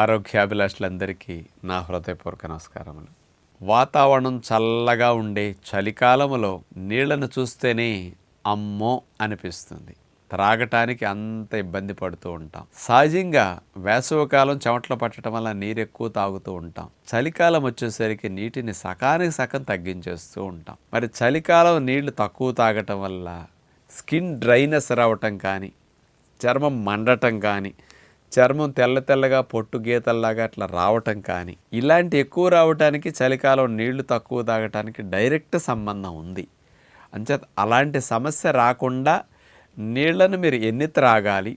ఆరోగ్యాభిలాషులందరికీ నా హృదయపూర్వక నమస్కారములు. వాతావరణం చల్లగా ఉండే చలికాలములో నీళ్లను చూస్తేనే అమ్మో అనిపిస్తుంది. త్రాగటానికి అంత ఇబ్బంది పడుతూ ఉంటాం. సహజంగా వేసవికాలం చెమటలు పట్టడం వల్ల నీరు ఎక్కువ తాగుతూ ఉంటాం. చలికాలం వచ్చేసరికి నీటిని సకానికి సగం తగ్గించేస్తూ ఉంటాం. మరి చలికాలం నీళ్లు తక్కువ తాగటం వల్ల స్కిన్ డ్రైనెస్ రావటం కానీ, చర్మం మండటం కానీ, చర్మం తెల్ల తెల్లగా పొట్టు గీతల్లాగా అట్లా రావటం కానీ, ఇలాంటి ఎక్కువ రావటానికి చలికాలం నీళ్లు తక్కువ తాగటానికి డైరెక్ట్ సంబంధం ఉంది. అంచేత అలాంటి సమస్య రాకుండా నీళ్లను మీరు ఎన్ని త్రాగాలి,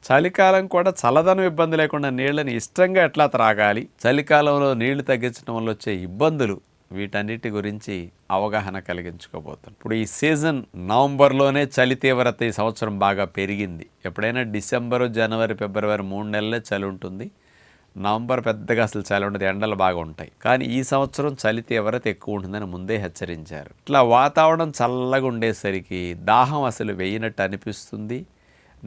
చలికాలం కూడా చల్లదనం ఇబ్బంది లేకుండా నీళ్ళని ఇష్టంగా ఎట్లా త్రాగాలి, చలికాలంలో నీళ్లు తగ్గించడం వల్ల వచ్చే ఇబ్బందులు, వీటన్నిటి గురించి అవగాహన కలిగించుకోబోతున్నాం. ఇప్పుడు ఈ సీజన్ నవంబర్లోనే చలి తీవ్రత ఈ సంవత్సరం బాగా పెరిగింది. ఎప్పుడైనా డిసెంబరు, జనవరి, ఫిబ్రవరి 3 నెలలే చలి ఉంటుంది. నవంబర్ పెద్దగా అసలు చలి ఉండదు, ఎండలు బాగా ఉంటాయి. కానీ ఈ సంవత్సరం చలి తీవ్రత ఎక్కువ ఉంటుందని ముందే హెచ్చరించారు. ఇట్లా వాతావరణం చల్లగా ఉండేసరికి దాహం అసలు వేయనట్టు అనిపిస్తుంది.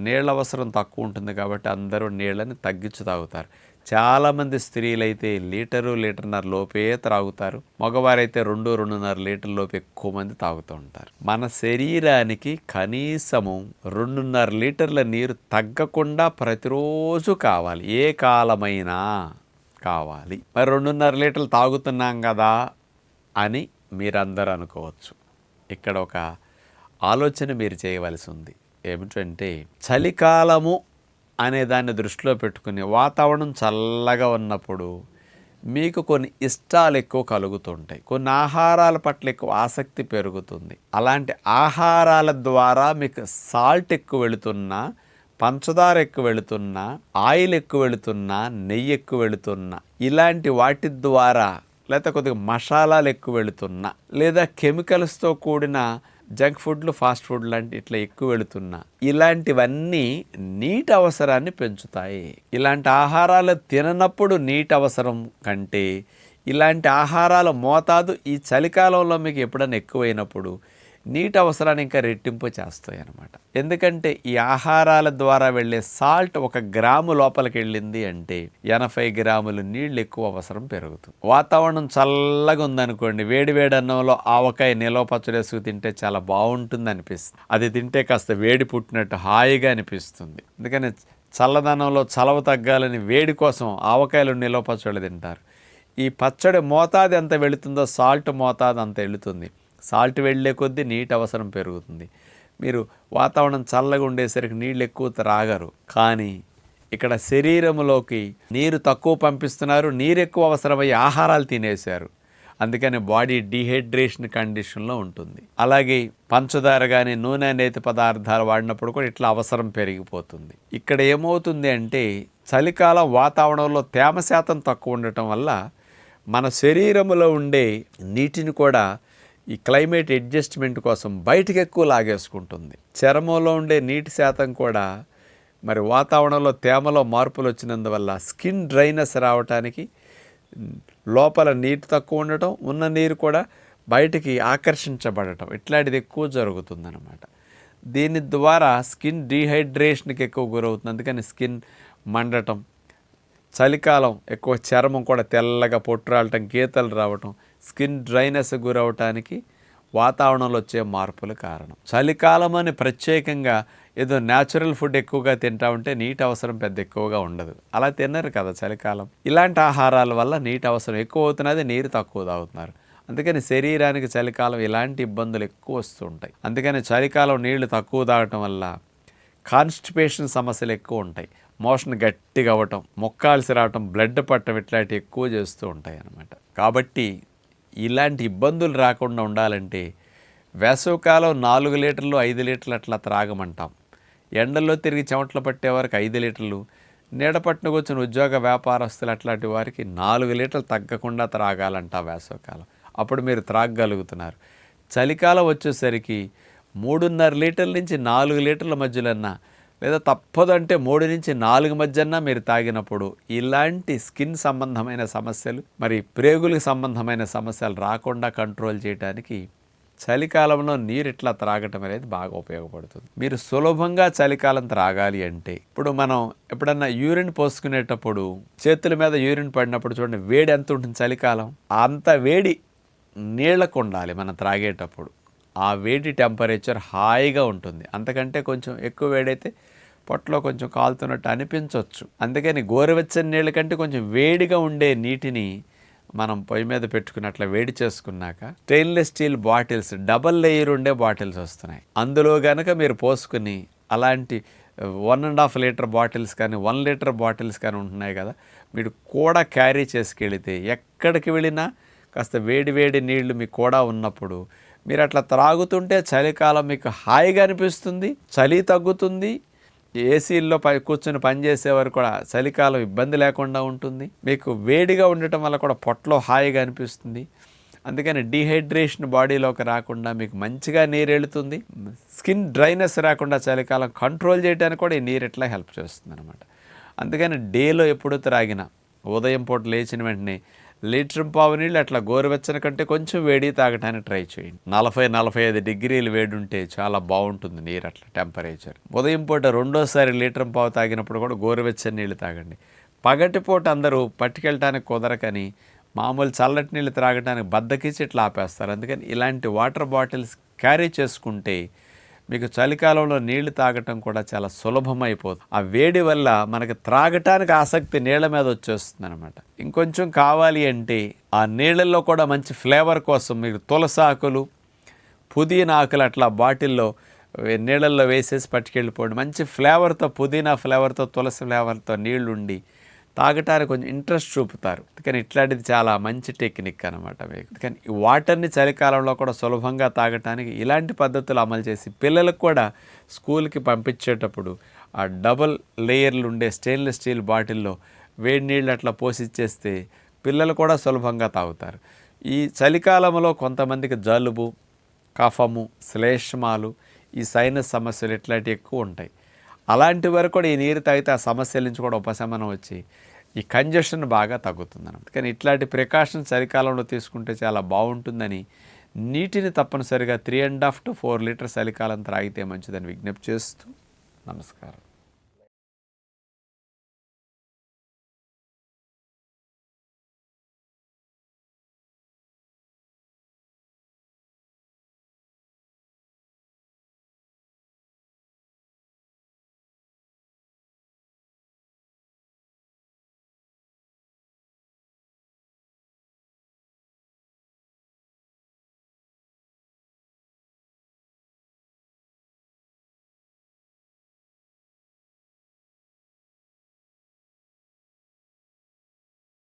నీళ్ళ అవసరం తక్కువ ఉంటుంది కాబట్టి అందరూ నీళ్ళని తగ్గించి తాగుతారు. చాలామంది స్త్రీలైతే లీటరున్నర లోపే త్రాగుతారు. మగవారైతే 2-2.5 లీటర్ల లోపు ఎక్కువ మంది తాగుతూ ఉంటారు. మన శరీరానికి కనీసము 2.5 లీటర్ల నీరు తగ్గకుండా ప్రతిరోజు కావాలి, ఏ కాలమైనా కావాలి. మరి 2.5 లీటర్లు తాగుతున్నాం కదా అని మీరందరూ అనుకోవచ్చు. ఇక్కడ ఒక ఆలోచన మీరు చేయవలసి ఉంది. ఏమిటంటే, చలికాలము అనే దాన్ని దృష్టిలో పెట్టుకుని వాతావరణం చల్లగా ఉన్నప్పుడు మీకు కొన్ని ఇష్టాలు ఎక్కువ కలుగుతుంటాయి, కొన్ని ఆహారాల పట్ల ఎక్కువ ఆసక్తి పెరుగుతుంది. అలాంటి ఆహారాల ద్వారా మీకు సాల్ట్ ఎక్కువ వెళుతున్నా, పంచదార ఎక్కువ వెళుతున్నా, ఆయిల్ ఎక్కువ వెళుతున్నా, నెయ్యి ఎక్కువ వెళుతున్నా, ఇలాంటి వాటి ద్వారా, లేదా కొద్దిగా మసాలాలు ఎక్కువ వెళుతున్నా, లేదా కెమికల్స్తో కూడిన జంక్ ఫుడ్లు, ఫాస్ట్ ఫుడ్ లాంటి ఇట్లా ఎక్కువ వెళుతున్నా, ఇలాంటివన్నీ నీటి అవసరాన్ని పెంచుతాయి. ఇలాంటి ఆహారాలు తిననప్పుడు నీటి అవసరం కంటే ఇలాంటి ఆహారాల మోతాదు ఈ చలికాలంలో మీకు ఎప్పుడైనా ఎక్కువైనప్పుడు నీటి అవసరాన్ని ఇంకా రెట్టింపు చేస్తాయి అన్నమాట. ఎందుకంటే ఈ ఆహారాల ద్వారా వెళ్ళే సాల్ట్ 1 గ్రాము లోపలికి వెళ్ళింది అంటే 80 గ్రాములు నీళ్ళు ఎక్కువ అవసరం పెరుగుతుంది. వాతావరణం చల్లగా ఉందనుకోండి, వేడి అన్నంలో ఆవకాయ నిలవ పచ్చడి వేసుకు తింటే చాలా బాగుంటుంది అనిపిస్తుంది. అది తింటే కాస్త వేడి పుట్టినట్టు హాయిగా అనిపిస్తుంది. అందుకని చల్లదనంలో చలవ తగ్గాలని వేడి కోసం ఆవకాయలు నిలవ పచ్చడి తింటారు. ఈ పచ్చడి మోతాదు ఎంత వెళుతుందో సాల్ట్ మోతాదు అంత వెళుతుంది. సాల్ట్ వెళ్ళే కొద్దీ నీటి అవసరం పెరుగుతుంది. మీరు వాతావరణం చల్లగా ఉండేసరికి నీళ్ళు ఎక్కువ త్రాగరు. కానీ ఇక్కడ శరీరంలోకి నీరు తక్కువ పంపిస్తున్నారు, నీరు ఎక్కువ అవసరమయ్యే ఆహారాలు తినేశారు. అందుకని బాడీ డీహైడ్రేషన్ కండిషన్లో ఉంటుంది. అలాగే పంచదార కానీ నూనె నేతి పదార్థాలు వాడినప్పుడు కూడా ఇట్లా అవసరం పెరిగిపోతుంది. ఇక్కడ ఏమవుతుంది అంటే, చలికాలం వాతావరణంలో తేమ శాతం తక్కువ ఉండటం వల్ల మన శరీరంలో ఉండే నీటిని కూడా ఈ క్లైమేట్ అడ్జస్ట్మెంట్ కోసం బయటకు ఎక్కువ లాగేసుకుంటుంది. చర్మంలో ఉండే నీటి శాతం కూడా మరి వాతావరణంలో తేమలో మార్పులు వచ్చినందువల్ల స్కిన్ డ్రైనెస్ రావటానికి, లోపల నీటి తక్కువ ఉండటం, ఉన్న నీరు కూడా బయటికి ఆకర్షించబడటం, ఇట్లాంటిది ఎక్కువ జరుగుతుందన్నమాట. దీని ద్వారా స్కిన్ డీహైడ్రేషన్కి ఎక్కువ గురవుతుంది. అందుకని స్కిన్ మండటం, చలికాలం ఎక్కువ చర్మం కూడా తెల్లగా పొట్టు రావటం, గీతలు రావటం, స్కిన్ డ్రైనెస్ గురవటానికి వాతావరణంలో వచ్చే మార్పులు కారణం. చలికాలం అని ప్రత్యేకంగా ఏదో న్యాచురల్ ఫుడ్ ఎక్కువగా తింటా ఉంటే నీటి అవసరం పెద్ద ఎక్కువగా ఉండదు. అలా తిన్నారు కదా చలికాలం. ఇలాంటి ఆహారాల వల్ల నీటి అవసరం ఎక్కువ అవుతున్నది, నీరు తక్కువ తాగుతున్నారు. అందుకని శరీరానికి చలికాలం ఇలాంటి ఇబ్బందులు ఎక్కువ వస్తుంటాయి. అందుకని చలికాలం నీళ్లు తక్కువ తాగటం వల్ల కాన్స్టిపేషన్ సమస్యలు ఎక్కువ ఉంటాయి. మోషన్ గట్టిగా అవ్వటం, మొక్కాల్సి రావటం, బ్లడ్ పట్టడం, ఇట్లాంటివి ఎక్కువ చేస్తూ ఉంటాయి అన్నమాట. కాబట్టి ఇలాంటి ఇబ్బందులు రాకుండా ఉండాలంటే వేసవికాలం 4 లీటర్లు 5 లీటర్లు అట్లా త్రాగమంటాం. ఎండల్లో తిరిగి చెమటలు పట్టే వారికి 5 లీటర్లు, నీడ పట్టున వచ్చిన ఉద్యోగ వ్యాపారస్తులు అట్లాంటి వారికి 4 లీటర్లు తగ్గకుండా త్రాగాలంట వేసవికాలం. అప్పుడు మీరు త్రాగగలుగుతున్నారు. చలికాలం వచ్చేసరికి 3.5 లీటర్ల నుంచి 4 లీటర్ల మధ్యలోన్నా, లేదా తప్పదంటే 3 నుంచి 4 మధ్యన మీరు తాగినప్పుడు ఇలాంటి స్కిన్ సంబంధమైన సమస్యలు, మరి ప్రేగులకు సంబంధమైన సమస్యలు రాకుండా కంట్రోల్ చేయడానికి చలికాలంలో నీరు ఇట్లా త్రాగటం అనేది బాగా ఉపయోగపడుతుంది. మీరు సులభంగా చలికాలం త్రాగాలి అంటే ఇప్పుడు మనం ఎప్పుడన్నా యూరిన్ పోసుకునేటప్పుడు చేతుల మీద యూరిన్ పడినప్పుడు చూడండి వేడి ఎంత ఉంటుంది చలికాలం, అంత వేడి నీళ్ళకు ఉండాలి మనం త్రాగేటప్పుడు. ఆ వేడి టెంపరేచర్ హాయిగా ఉంటుంది. అంతకంటే కొంచెం ఎక్కువ వేడైతే పొట్టలో కొంచెం కాలుతున్నట్టు అనిపించవచ్చు. అందుకని గోరువెచ్చని నీళ్ళ కంటే కొంచెం వేడిగా ఉండే నీటిని మనం పొయ్యి మీద పెట్టుకుని అట్లా వేడి చేసుకున్నాక stainless steel bottles, double layer ఉండే బాటిల్స్ వస్తున్నాయి. అందులో కనుక మీరు పోసుకుని అలాంటి 1.5 లీటర్ బాటిల్స్ కానీ 1 లీటర్ బాటిల్స్ కానీ ఉంటున్నాయి కదా, మీరు కూడా క్యారీ చేసుకెళితే ఎక్కడికి వెళ్ళినా కాస్త వేడి వేడి నీళ్లు మీకు కూడా ఉన్నప్పుడు మీరు అట్లా త్రాగుతుంటే చలికాలం మీకు హాయిగా అనిపిస్తుంది, చలి తగ్గుతుంది. ఏసీల్లో కూర్చొని పనిచేసేవారు కూడా చలికాలం ఇబ్బంది లేకుండా ఉంటుంది. మీకు వేడిగా ఉండటం వల్ల కూడా పొట్టలో హాయిగా అనిపిస్తుంది. అందుకని డీహైడ్రేషన్ బాడీలోకి రాకుండా మీకు మంచిగా నీరు వెళుతుంది. స్కిన్ డ్రైనెస్ రాకుండా చలికాలం కంట్రోల్ చేయడానికి కూడా ఈ నీరు ఇట్లా హెల్ప్ చేస్తుంది అనమాట. అందుకని డేలో ఎప్పుడు త్రాగినా ఉదయం పూట లేచిన వెంటనే 1.5 లీటర్ నీళ్ళు అట్లా గోరువెచ్చని కంటే కొంచెం వేడి తాగటానికి ట్రై చేయండి. 40-45 డిగ్రీలు వేడి ఉంటే చాలా బాగుంటుంది నీరు అట్లా టెంపరేచర్. ఉదయం పూట రెండోసారి 1.5 లీటర్ తాగినప్పుడు కూడా గోరువెచ్చని నీళ్ళు తాగండి. పగటిపూట అందరూ పట్టుకెళ్ళటానికి కుదరకని మామూలు చల్లటి నీళ్ళు త్రాగటానికి బద్దకిచ్చి ఇట్లా ఆపేస్తారు. అందుకని ఇలాంటి వాటర్ బాటిల్స్ క్యారీ చేసుకుంటే మీకు చలికాలంలో నీళ్లు తాగటం కూడా చాలా సులభమైపోతుంది. ఆ వేడి వల్ల మనకి త్రాగటానికి ఆసక్తి నీళ్ళ మీద వచ్చేస్తుంది అనమాట. ఇంకొంచెం కావాలి అంటే ఆ నీళ్ళల్లో కూడా మంచి ఫ్లేవర్ కోసం మీరు తులసి ఆకులు, పుదీనా ఆకులు అట్లా బాటిల్లో నీళ్ళల్లో వేసేసి పట్టుకెళ్ళిపోండి. మంచి ఫ్లేవర్తో, పుదీనా ఫ్లేవర్తో, తులసి ఫ్లేవర్తో నీళ్ళు ఉండి తాగటానికి కొంచెం ఇంట్రెస్ట్ చూపుతారు. కానీ ఇట్లాంటిది చాలా మంచి టెక్నిక్ అనమాట మీకు. కానీ ఈ వాటర్ని చలికాలంలో కూడా సులభంగా తాగటానికి ఇలాంటి పద్ధతులు అమలు చేసి పిల్లలకు కూడా స్కూల్కి పంపించేటప్పుడు ఆ డబల్ లేయర్లు ఉండే స్టెయిన్లెస్ స్టీల్ బాటిల్లో వేడి నీళ్ళు అట్లా పోసిచ్చేస్తే పిల్లలు కూడా సులభంగా తాగుతారు. ఈ చలికాలంలో కొంతమందికి జలుబు, కఫము, శ్లేష్మాలు, ఈ సైనస్ సమస్యలు ఇట్లాంటివి ఎక్కువ ఉంటాయి. అలాంటి వరకు కూడా ఈ నీరు తాగితే ఆ సమస్యల నుంచి కూడా ఉపశమనం వచ్చి ఈ కంజెషన్ బాగా తగ్గుతుంది అన్నమాట. కానీ ఇట్లాంటి ప్రికాషన్స్ చలికాలంలో తీసుకుంటే చాలా బాగుంటుందని, నీటిని తప్పనిసరిగా 3.5 to 4 లీటర్స్ చలికాలం త్రాగితే మంచిదని విజ్ఞప్తి చేస్తూ నమస్కారం.